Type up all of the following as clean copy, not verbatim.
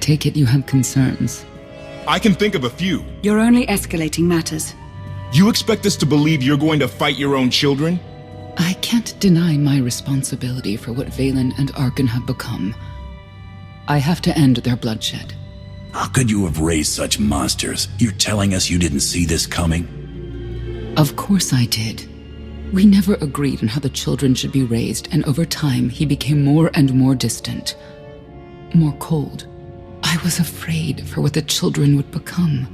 take it you have concerns. I can think of a few. You're only escalating matters. You expect us to believe you're going to fight your own children? I can't deny my responsibility for what Valen and Arcann have become. I have to end their bloodshed. How could you have raised such monsters? You're telling us you didn't see this coming? Of course I did. We never agreed on how the children should be raised, and over time he became more and more distant. More cold. I was afraid for what the children would become.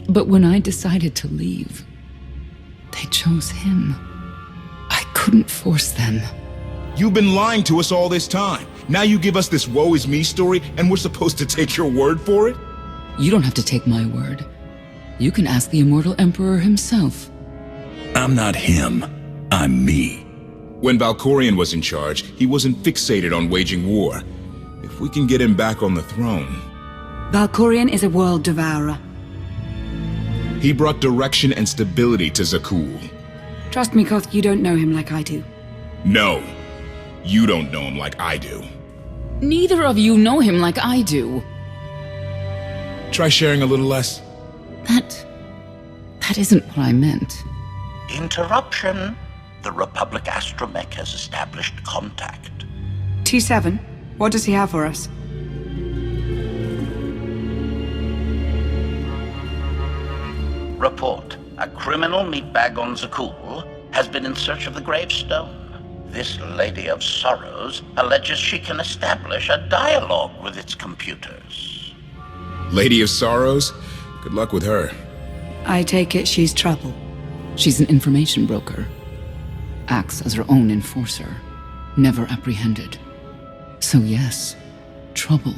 But when I decided to leave, they chose him. I couldn't force them. You've been lying to us all this time. Now you give us this woe is me story, and we're supposed to take your word for it? You don't have to take my word. You can ask the Immortal Emperor himself. I'm not him. I'm me. When Valkorion was in charge, he wasn't fixated on waging war. If we can get him back on the throne... Valkorion is a world devourer. He brought direction and stability to Zakuul. Trust me, Koth, you don't know him like I do. No, you don't know him like I do. Neither of you know him like I do. Try sharing a little less. That isn't what I meant. Interruption. The Republic astromech has established contact. T7, what does he have for us? Report. A criminal meatbag on Zakuul has been in search of the Gravestone. This Lady of Sorrows alleges she can establish a dialogue with its computers. Lady of Sorrows? Good luck with her. I take it she's trouble. She's an information broker. Acts as her own enforcer. Never apprehended. So yes, trouble.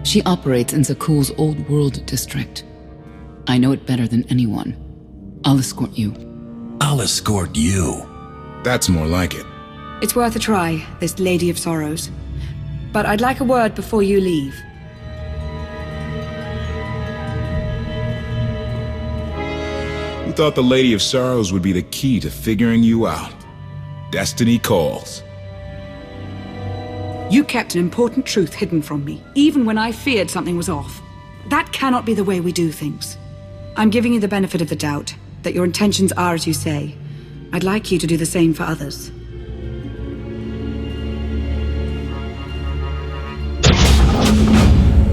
She operates in Zakuul's Old World district. I know it better than anyone. I'll escort you. I'll escort you. That's more like it. It's worth a try, this Lady of Sorrows. But I'd like a word before you leave. We thought the Lady of Sorrows would be the key to figuring you out. Destiny calls. You kept an important truth hidden from me, even when I feared something was off. That cannot be the way we do things. I'm giving you the benefit of the doubt, that your intentions are as you say. I'd like you to do the same for others.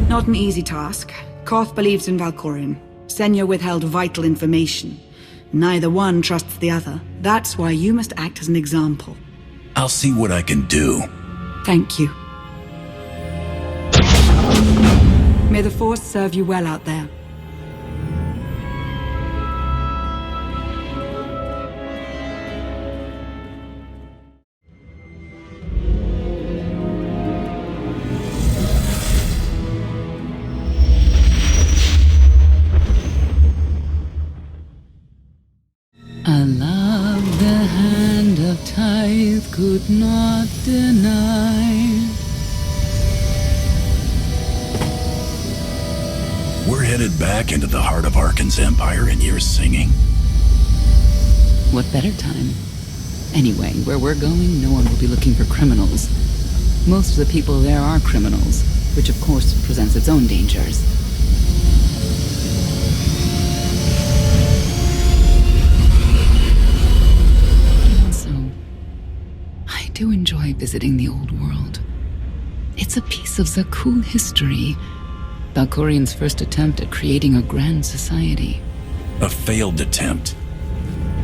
Not an easy task. Koth believes in Valkorion. Senya withheld vital information. Neither one trusts the other. That's why you must act as an example. I'll see what I can do. Thank you. May the Force serve you well out there. I love the hand of tithe could not deny. We're headed back into the heart of Arcann's empire and you're singing? What better time? Anyway, where we're going, no one will be looking for criminals. Most of the people there are criminals, which of course presents its own dangers. I do enjoy visiting the old world. It's a piece of Zakuul history. Valkorion's first attempt at creating a grand society. A failed attempt.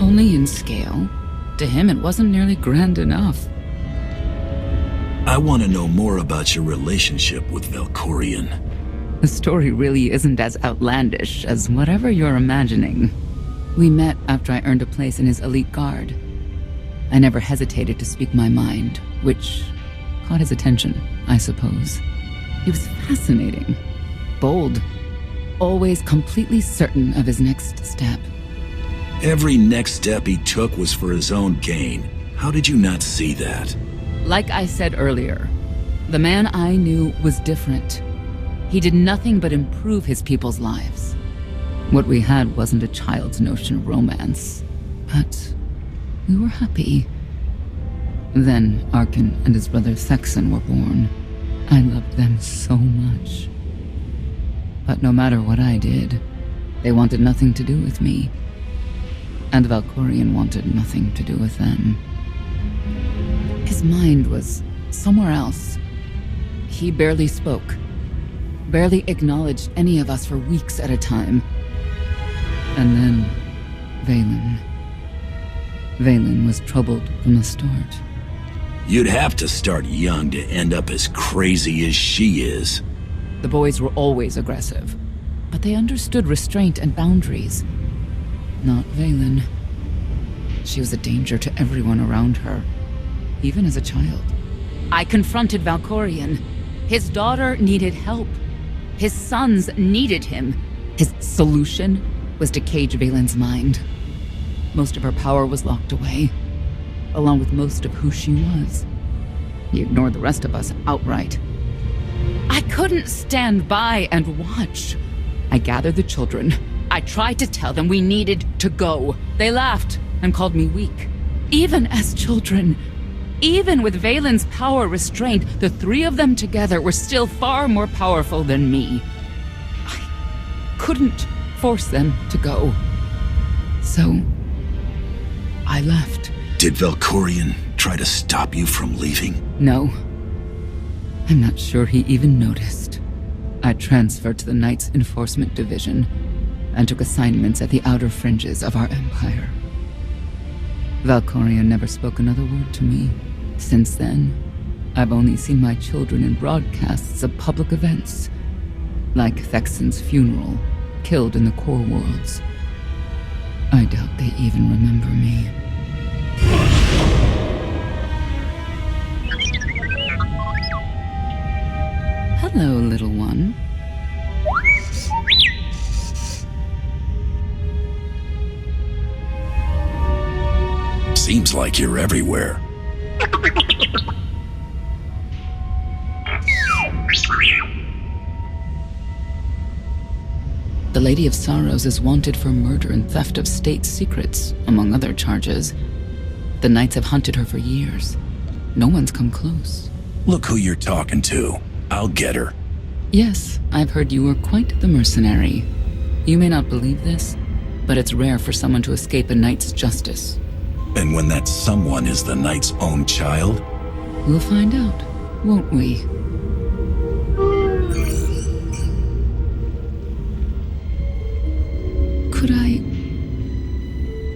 Only in scale. To him, it wasn't nearly grand enough. I want to know more about your relationship with Valkorion. The story really isn't as outlandish as whatever you're imagining. We met after I earned a place in his elite guard. I never hesitated to speak my mind, which caught his attention, I suppose. He was fascinating, bold, always completely certain of his next step. Every next step he took was for his own gain. How did you not see that? Like I said earlier, the man I knew was different. He did nothing but improve his people's lives. What we had wasn't a child's notion of romance, but we were happy. Then Arcann and his brother Thexan were born. I loved them so much. But no matter what I did, they wanted nothing to do with me. And Valkorion wanted nothing to do with them. His mind was somewhere else. He barely spoke, barely acknowledged any of us for weeks at a time. And then, Valen was troubled from the start. You'd have to start young to end up as crazy as she is. The boys were always aggressive, but they understood restraint and boundaries. Not Valen. She was a danger to everyone around her, even as a child. I confronted Valkorion. His daughter needed help. His sons needed him. His solution was to cage Valen's mind. Most of her power was locked away, along with most of who she was. He ignored the rest of us outright. I couldn't stand by and watch. I gathered the children. I tried to tell them we needed to go. They laughed and called me weak. Even as children, even with Valen's power restrained, the three of them together were still far more powerful than me. I couldn't force them to go. So, I left. Did Valkorion try to stop you from leaving? No. I'm not sure he even noticed. I transferred to the Knights Enforcement Division and took assignments at the outer fringes of our empire. Valkorion never spoke another word to me. Since then, I've only seen my children in broadcasts of public events, like Thexen's funeral, killed in the core worlds. I doubt they even remember me. Hello, little one. Seems like you're everywhere. The Lady of Sorrows is wanted for murder and theft of state secrets, among other charges. The Knights have hunted her for years. No one's come close. Look who you're talking to. I'll get her. Yes, I've heard you were quite the mercenary. You may not believe this, but it's rare for someone to escape a knight's justice. And when that someone is the knight's own child? We'll find out, won't we? Could I...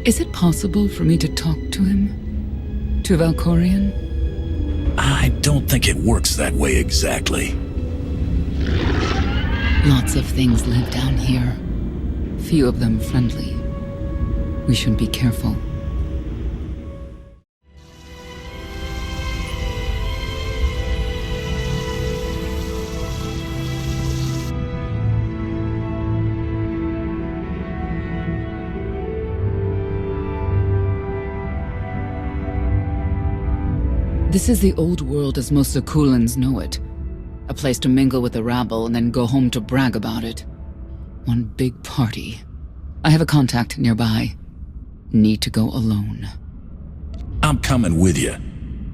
Is it possible for me to talk to him? To Valkorion? I don't think it works that way exactly. Lots of things live down here. Few of them friendly. We should be careful. This is the old world as most Zakuulans know it. A place to mingle with the rabble and then go home to brag about it. One big party. I have a contact nearby. Need to go alone. I'm coming with you.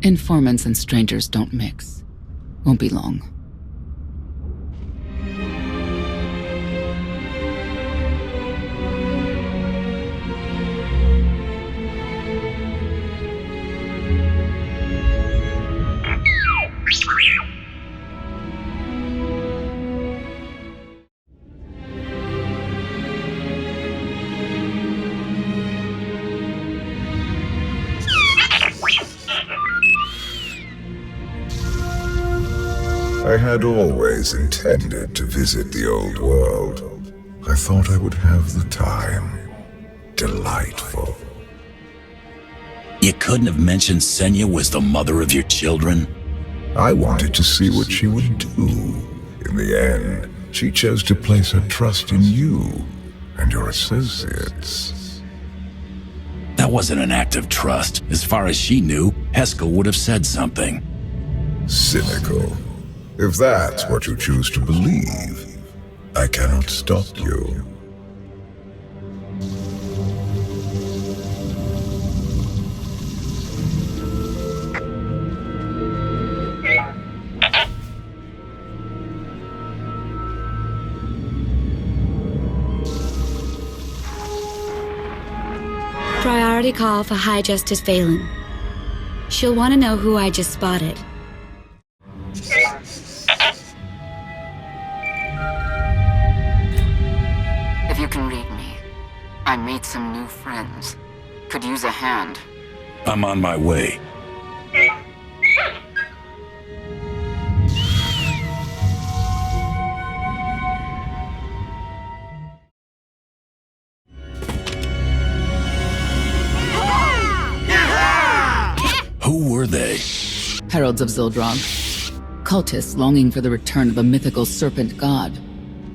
Informants and strangers don't mix. Won't be long. I had always intended to visit the old world. I thought I would have the time. Delightful. You couldn't have mentioned Senya was the mother of your children? I wanted to see what she would do. In the end, she chose to place her trust in you and your associates. That wasn't an act of trust. As far as she knew, Heskel would have said something. Cynical. If that's what you choose to believe, I cannot stop you. Priority call for High Justice Valen. She'll want to know who I just spotted. If you can read me, I made some new friends. Could use a hand. I'm on my way. Who were they? Heralds of Zildrog. Cultists longing for the return of a mythical serpent god.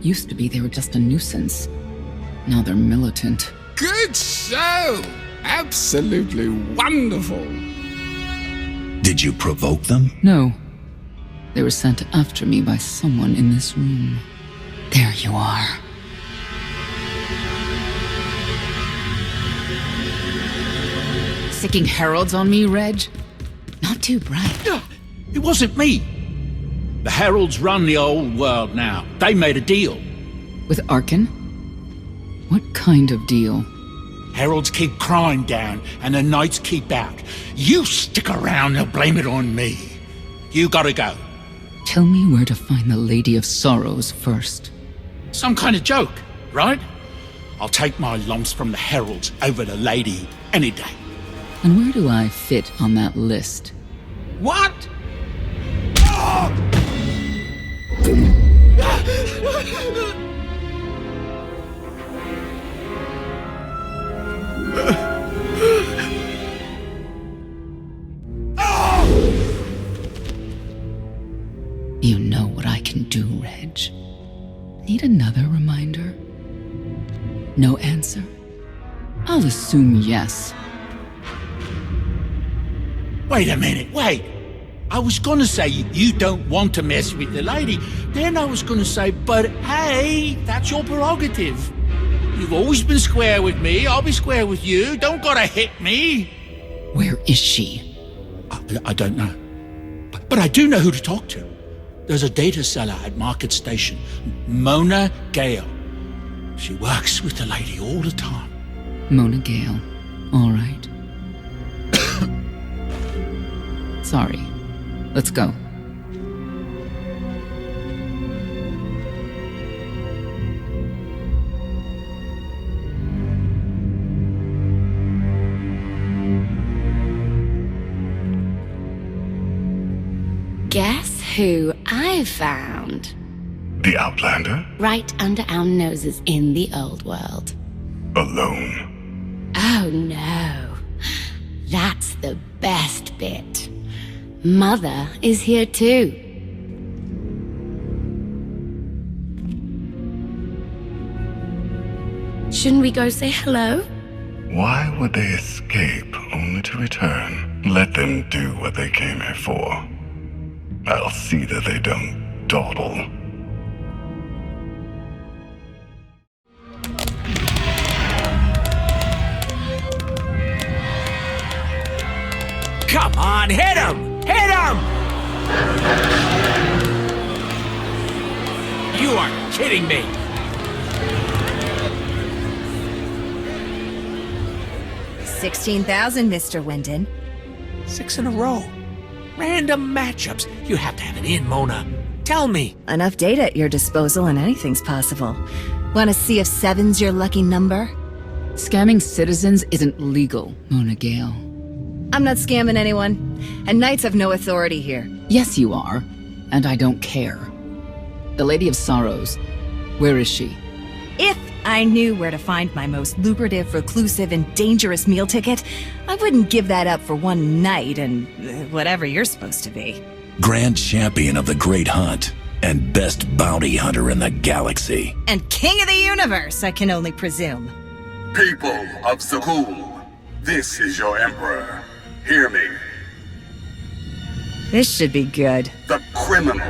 Used to be they were just a nuisance. Now they're militant. Good show! Absolutely wonderful. Did you provoke them? No. They were sent after me by someone in this room. There you are. Sicking heralds on me, Reg? Not too bright. It wasn't me. The heralds run the old world now. They made a deal. With Arcann? What kind of deal? Heralds keep crime down, and the knights keep out. You stick around, they'll blame it on me. You gotta go. Tell me where to find the Lady of Sorrows first. Some kind of joke, right? I'll take my lumps from the heralds over the lady any day. And where do I fit on that list? What? You know what I can do, Reg. Need another reminder? No answer? I'll assume yes. Wait a minute, wait. I was gonna say you don't want to mess with the lady. Then I was gonna say, but hey, that's your prerogative. You've always been square with me, I'll be square with you. Don't gotta hit me. Where is she? I don't know. But I do know who to talk to. There's a data seller at Market Station, Mona Gale. She works with the lady all the time. Mona Gale. All right. Sorry. Let's go. Guess who I found? The Outlander? Right under our noses in the old world. Alone? Oh no. That's the best bit. Mother is here too. Shouldn't we go say hello? Why would they escape only to return? Let them do what they came here for. I'll see that they don't dawdle. Come on, hit him! Hit him! You are kidding me. $16,000, Mr. Wyndon. 6 in a row. Random matchups. You have to have an in, Mona. Tell me. Enough data at your disposal and anything's possible. Want to see if 7's your lucky number? Scamming citizens isn't legal, Mona Gale. I'm not scamming anyone, and knights have no authority here. Yes, you are, and I don't care. The Lady of Sorrows, where is she? If I knew where to find my most lucrative, reclusive, and dangerous meal ticket, I wouldn't give that up for one night and whatever you're supposed to be. Grand Champion of the Great Hunt, and best bounty hunter in the galaxy. And King of the Universe, I can only presume. People of Zakuul, this is your Emperor. Hear me. This should be good. The criminal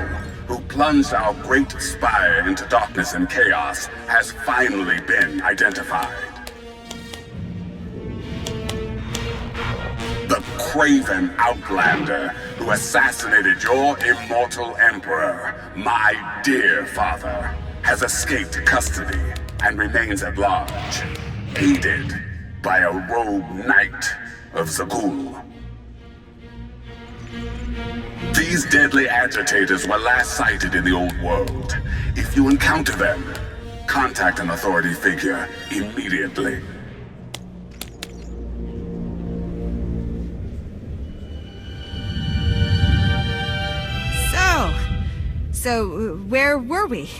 who plunged our great spire into darkness and chaos has finally been identified. The craven outlander who assassinated your immortal emperor, my dear father, has escaped custody and remains at large, aided by a rogue knight of Zakuul. These deadly agitators were last sighted in the old world. If you encounter them, contact an authority figure immediately. So, where were we?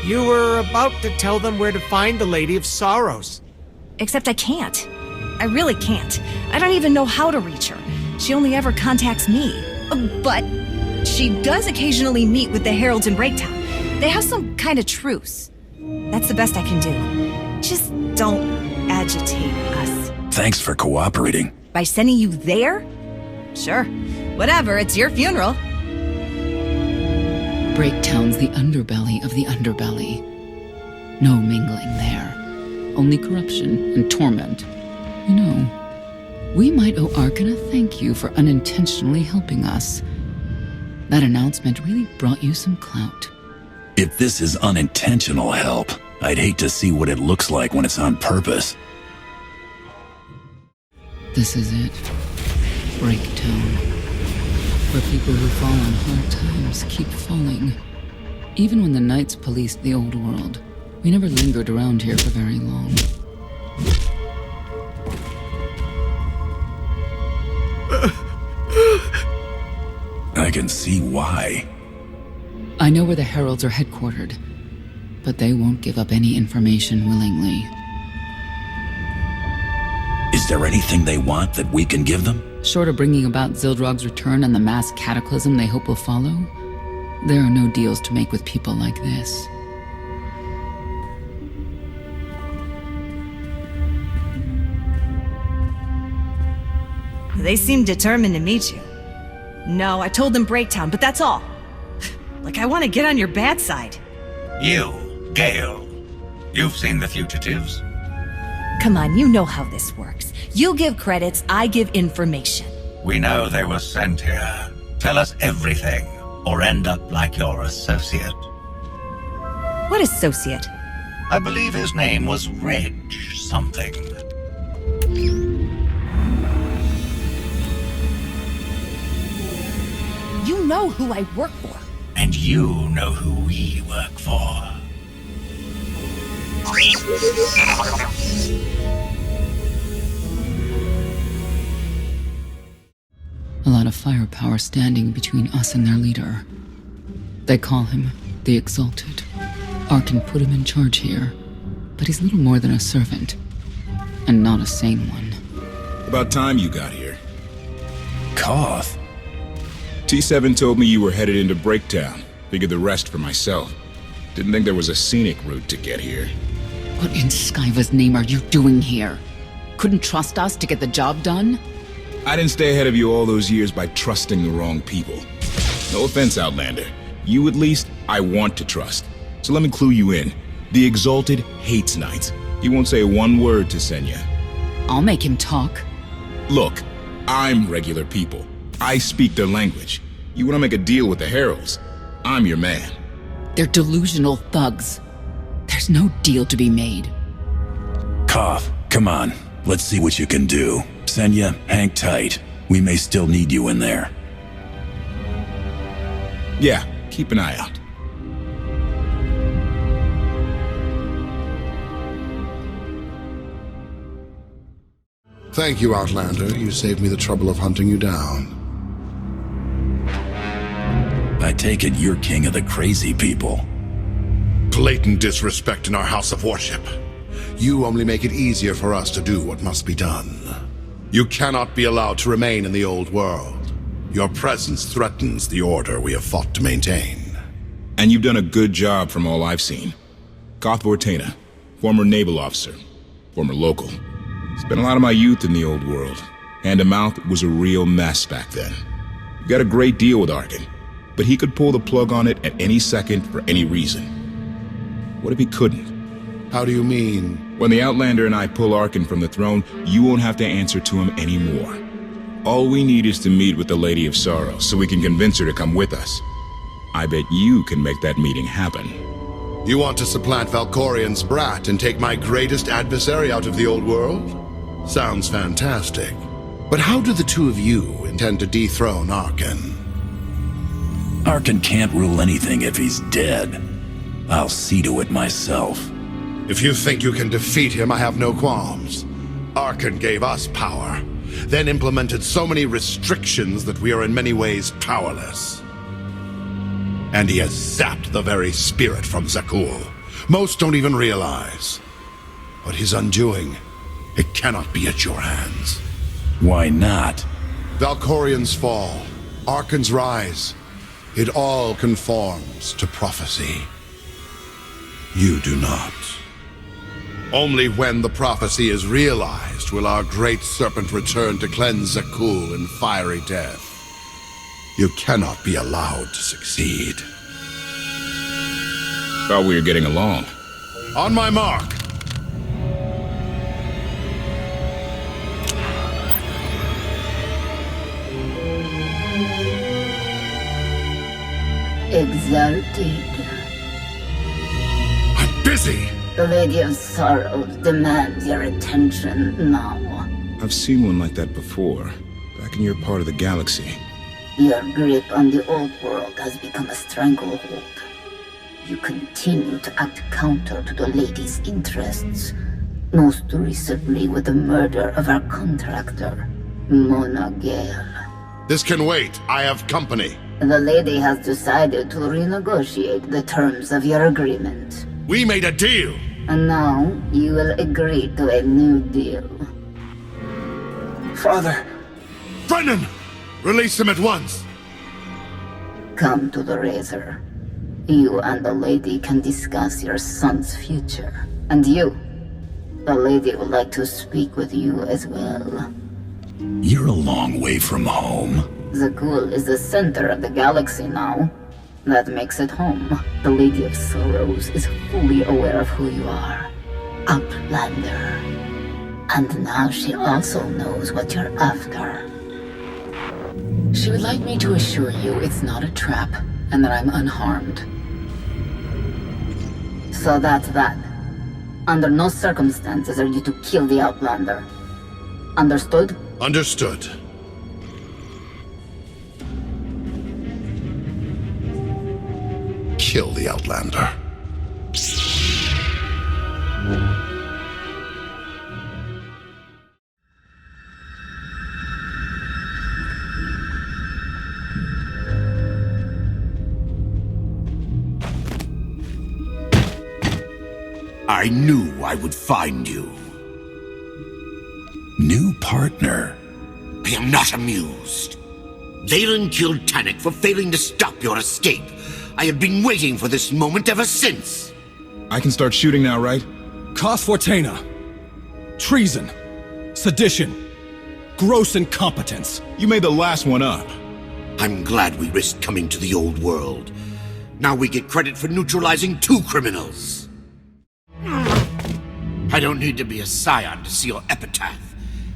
You were about to tell them where to find the Lady of Sorrows. Except I can't. I really can't. I don't even know how to reach her. She only ever contacts me. But she does occasionally meet with the Heralds in Breaktown. They have some kind of truce. That's the best I can do. Just don't agitate us. Thanks for cooperating. By sending you there? Sure. Whatever, it's your funeral. Breaktown's the underbelly of the underbelly. No mingling there. Only corruption and torment. You know, we might owe Arcann a thank you for unintentionally helping us. That announcement really brought you some clout. If this is unintentional help, I'd hate to see what it looks like when it's on purpose. This is it. Breaktown. Where people who fall on hard times keep falling. Even when the Knights policed the old world, we never lingered around here for very long. I can see why. I know where the Heralds are headquartered, but they won't give up any information willingly. Is there anything they want that we can give them? Short of bringing about Zildrog's return and the mass cataclysm they hope will follow, there are no deals to make with people like this. They seem determined to meet you. No, I told them Breaktown, but that's all. Like I want to get on your bad side. You, Gale. You've seen the fugitives. Come on, you know how this works. You give credits, I give information. We know they were sent here. Tell us everything, or end up like your associate. What associate? I believe his name was Reg something. You know who I work for. And you know who we work for. A lot of firepower standing between us and their leader. They call him the Exalted. Arcann put him in charge here, but he's little more than a servant, and not a sane one. About time you got here. Koth? T7 told me you were headed into Breaktown. Figured the rest for myself. Didn't think there was a scenic route to get here. What in Skyva's name are you doing here? Couldn't trust us to get the job done? I didn't stay ahead of you all those years by trusting the wrong people. No offense, Outlander. You at least, I want to trust. So let me clue you in. The Exalted hates Knights. He won't say one word to Senya. I'll make him talk. Look, I'm regular people. I speak their language. You want to make a deal with the Heralds? I'm your man. They're delusional thugs. There's no deal to be made. Koth, come on. Let's see what you can do. Senya, hang tight. We may still need you in there. Yeah, keep an eye out. Thank you, Outlander. You saved me the trouble of hunting you down. I take it you're king of the crazy people. Blatant disrespect in our house of worship. You only make it easier for us to do what must be done. You cannot be allowed to remain in the old world. Your presence threatens the order we have fought to maintain. And you've done a good job from all I've seen. Koth Vortena, former naval officer, former local. Spent a lot of my youth in the old world. Hand-to-mouth was a real mess back then. You got a great deal with Arcann, but he could pull the plug on it at any second for any reason. What if he couldn't? How do you mean? When the Outlander and I pull Arcann from the throne, you won't have to answer to him anymore. All we need is to meet with the Lady of Sorrow so we can convince her to come with us. I bet you can make that meeting happen. You want to supplant Valkorion's brat and take my greatest adversary out of the old world? Sounds fantastic. But how do the two of you intend to dethrone Arcann? Arcann can't rule anything if he's dead. I'll see to it myself. If you think you can defeat him, I have no qualms. Arcann gave us power, then implemented so many restrictions that we are in many ways powerless. And he has zapped the very spirit from Zakuul. Most don't even realize. But his undoing, it cannot be at your hands. Why not? Valkorion's fall, Arcann's rise, it all conforms to prophecy. You do not. Only when the prophecy is realized will our great serpent return to cleanse Zakuul in fiery death. You cannot be allowed to succeed. Thought we were getting along. On my mark! Exalted. I'm busy! The Lady of Sorrows demands your attention now. I've seen one like that before, back in your part of the galaxy. Your grip on the old world has become a stranglehold. You continue to act counter to the Lady's interests, most recently with the murder of our contractor, Mona Gale. This can wait. I have company. The Lady has decided to renegotiate the terms of your agreement. We made a deal! And now you will agree to a new deal. Father! Brennan! Release him at once! Come to the Razor. You and the Lady can discuss your son's future. And you, the Lady would like to speak with you as well. You're a long way from home. Zakuul is the center of the galaxy now. That makes it home. The Lady of Sorrows is fully aware of who you are. Outlander. And now she also knows what you're after. She would like me to assure you it's not a trap, and that I'm unharmed. So that's that. Under no circumstances are you to kill the Outlander. Understood? Understood. Kill the Outlander. I knew I would find you. New partner. I am not amused. Valen killed Tannic for failing to stop your escape. I have been waiting for this moment ever since. I can start shooting now, right? Fortena. Treason. Sedition. Gross incompetence. You made the last one up. I'm glad we risked coming to the old world. Now we get credit for neutralizing 2 criminals. I don't need to be a scion to see your epitaph.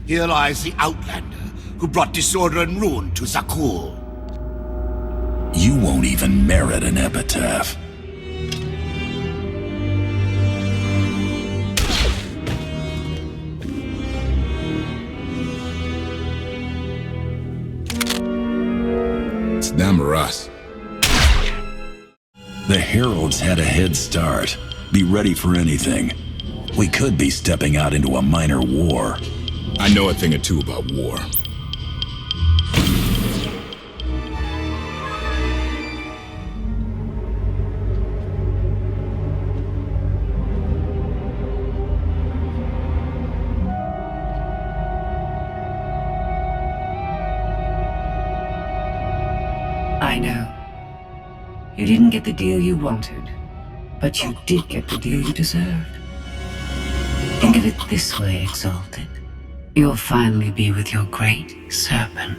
Here lies the Outlander, who brought disorder and ruin to Zakuul. You won't even merit an epitaph. It's them or us. The Heralds had a head start. Be ready for anything. We could be stepping out into a minor war. I know a thing or two about war. I know. You didn't get the deal you wanted, but you did get the deal you deserved. Think of it this way, Exalted. You'll finally be with your great serpent.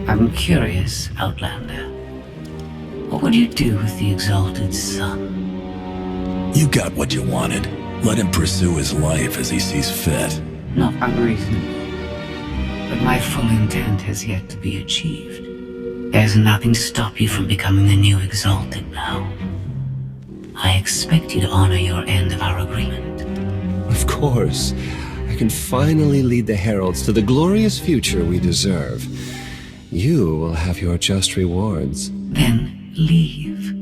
I'm curious, Outlander. What would you do with the Exalted's son? You got what you wanted. Let him pursue his life as he sees fit. Not unreasonable. But my full intent has yet to be achieved. There's nothing to stop you from becoming the new Exalted now. I expect you to honor your end of our agreement. Of course. I can finally lead the Heralds to the glorious future we deserve. You will have your just rewards. Then leave.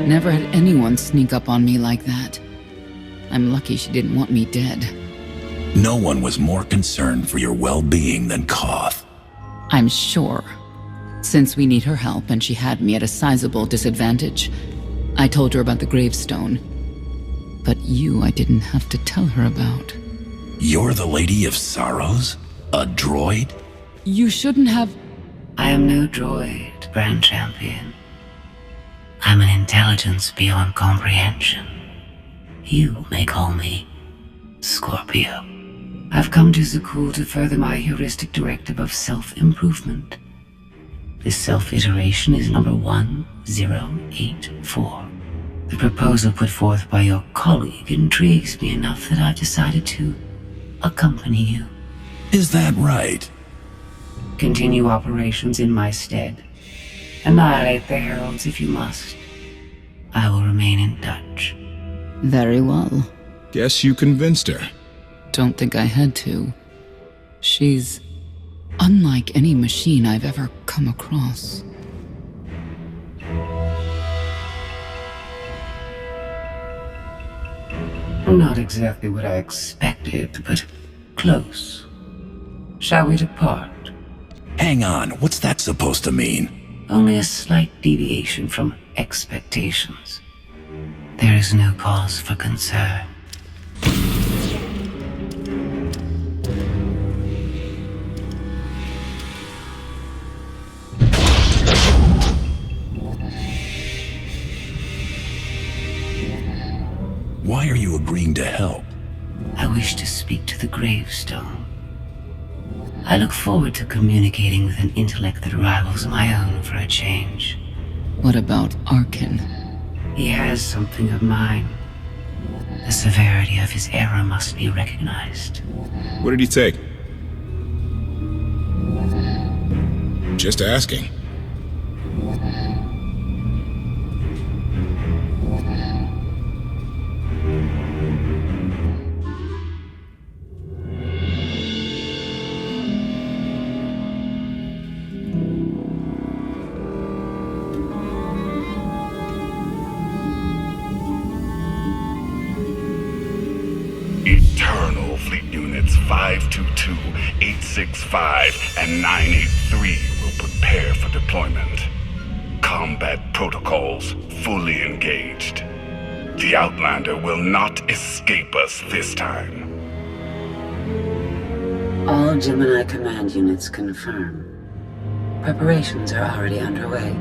Never had anyone sneak up on me like that. I'm lucky she didn't want me dead. No one was more concerned for your well-being than Koth. I'm sure. Since we need her help and she had me at a sizable disadvantage, I told her about the Gravestone. But you I didn't have to tell her about. You're the Lady of Sorrows? A droid? You shouldn't have... I am no droid, Grand Champion. I'm an intelligence beyond comprehension. You may call me Scorpio. I've come to Zakuul to further my heuristic directive of self-improvement. This self-iteration is number 1084. The proposal put forth by your colleague intrigues me enough that I've decided to accompany you. Is that right? Continue operations in my stead. Annihilate the Heralds if you must. I will remain in touch. Very well. Guess you convinced her. Don't think I had to. She's unlike any machine I've ever come across. Not exactly what I expected, but close. Shall we depart? Hang on, what's that supposed to mean? Only a slight deviation from expectations. There is no cause for concern. Why are you agreeing to help? I wish to speak to the Gravestone. I look forward to communicating with an intellect that rivals my own for a change. What about Arcann? He has something of mine. The severity of his error must be recognized. What did he take? Just asking. Eternal Fleet Units 522, 865, and 983 will prepare for deployment. Combat protocols fully engaged. The Outlander will not escape us this time. All Gemini command units confirm. Preparations are already underway.